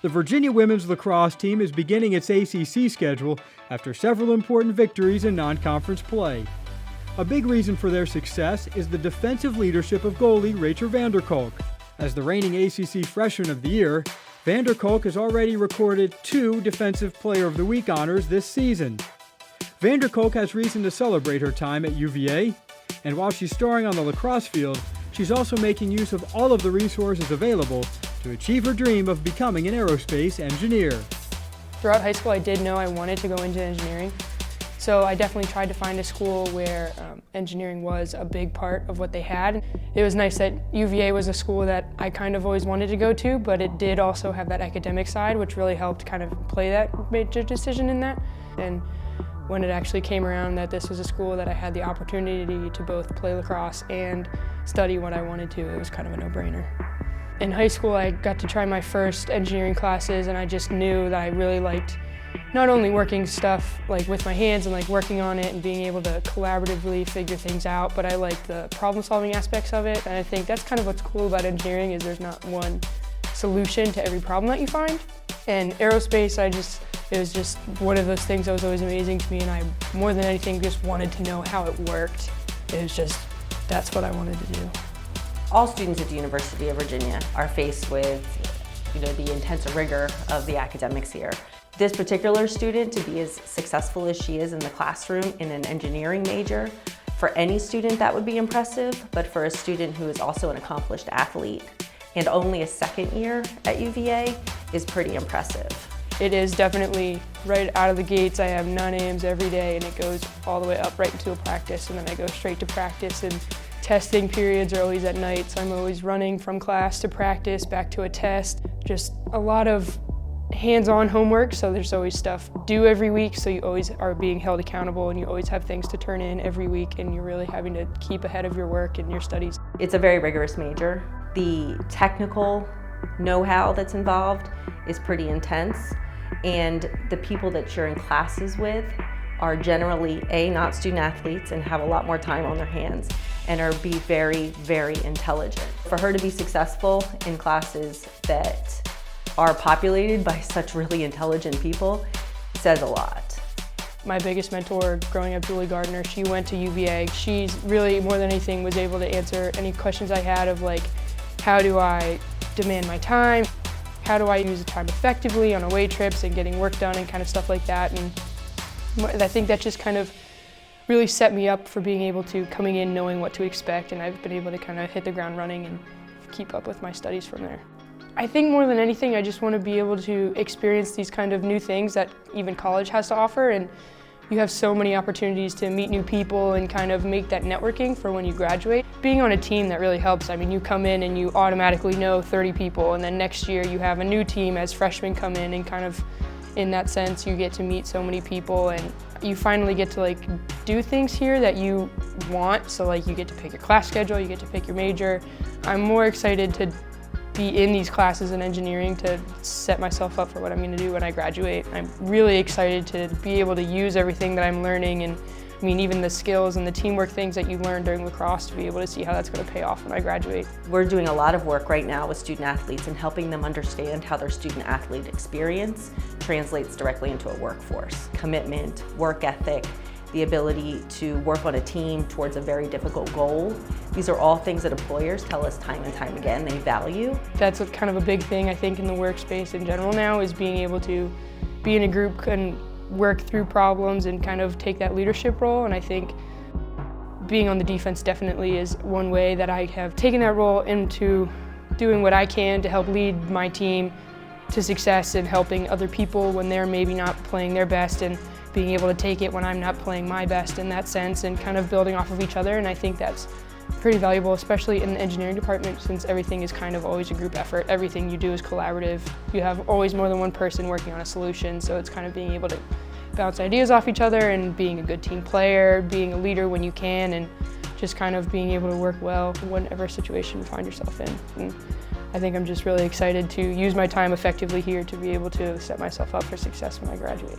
The Virginia women's lacrosse team is beginning its ACC schedule after several important victories in non-conference play. A big reason for their success is the defensive leadership of goalie Rachel Vander. As the reigning ACC Freshman of the Year, Vander has already recorded 2 Defensive Player of the Week honors this season. Vander has reason to celebrate her time at UVA, and while she's starring on the lacrosse field, she's also making use of all of the resources available to achieve her dream of becoming an aerospace engineer. Throughout high school, I did know I wanted to go into engineering, so I definitely tried to find a school where engineering was a big part of what they had. It was nice that UVA was a school that I kind of always wanted to go to, but it did also have that academic side, which really helped kind of play that major decision in that. And when it actually came around that this was a school that I had the opportunity to both play lacrosse and study what I wanted to, it was kind of a no-brainer. In high school, I got to try my first engineering classes, and I just knew that I really liked not only working stuff like with my hands and like working on it and being able to collaboratively figure things out, but I liked the problem-solving aspects of it. And I think that's kind of what's cool about engineering is there's not one solution to every problem that you find. And aerospace, it was just one of those things that was always amazing to me, and I, more than anything, just wanted to know how it worked. It was just, that's what I wanted to do. All students at the University of Virginia are faced with the intense rigor of the academics here. This particular student, to be as successful as she is in the classroom in an engineering major, for any student that would be impressive, but for a student who is also an accomplished athlete and only a second year at UVA is pretty impressive. It is definitely right out of the gates. I have 9 a.m.s every day, and it goes all the way up right into a practice, and then I go straight to practice, and testing periods are always at night, so I'm always running from class to practice, back to a test. Just a lot of hands-on homework, so there's always stuff due every week, so you always are being held accountable, and you always have things to turn in every week, and you're really having to keep ahead of your work and your studies. It's a very rigorous major. The technical know-how that's involved is pretty intense, and the people that you're in classes with are generally not student athletes and have a lot more time on their hands and are very, very intelligent. For her to be successful in classes that are populated by such really intelligent people says a lot. My biggest mentor growing up, Julie Gardner, she went to UVA. She's really, more than anything, was able to answer any questions I had of like, how do I demand my time? How do I use the time effectively on away trips and getting work done and kind of stuff like that. And I think that just kind of really set me up for being able to coming in knowing what to expect, and I've been able to kind of hit the ground running and keep up with my studies from there. I think more than anything, I just want to be able to experience these kind of new things that even college has to offer, and you have so many opportunities to meet new people and kind of make that networking for when you graduate. Being on a team, that really helps. I mean, you come in and you automatically know 30 people, and then next year you have a new team as freshmen come in, and kind of in that sense you get to meet so many people, and you finally get to like do things here that you want. So like you get to pick your class schedule, you get to pick your major. I'm more excited to be in these classes in engineering to set myself up for what I'm going to do when I graduate. I'm really excited to be able to use everything that I'm learning, and I mean even the skills and the teamwork things that you learn during lacrosse, to be able to see how that's going to pay off when I graduate. We're doing a lot of work right now with student athletes and helping them understand how their student athlete experience translates directly into a workforce. Commitment, work ethic, the ability to work on a team towards a very difficult goal. These are all things that employers tell us time and time again they value. That's kind of a big thing I think in the workspace in general now, is being able to be in a group and work through problems and kind of take that leadership role. And I think being on the defense definitely is one way that I have taken that role into doing what I can to help lead my team to success and helping other people when they're maybe not playing their best, and being able to take it when I'm not playing my best in that sense, and kind of building off of each other. And I think that's pretty valuable, especially in the engineering department, since everything is kind of always a group effort. Everything you do is collaborative. You have always more than one person working on a solution, so it's kind of being able to bounce ideas off each other and being a good team player, being a leader when you can, and just kind of being able to work well in whatever situation you find yourself in. And I think I'm just really excited to use my time effectively here to be able to set myself up for success when I graduate.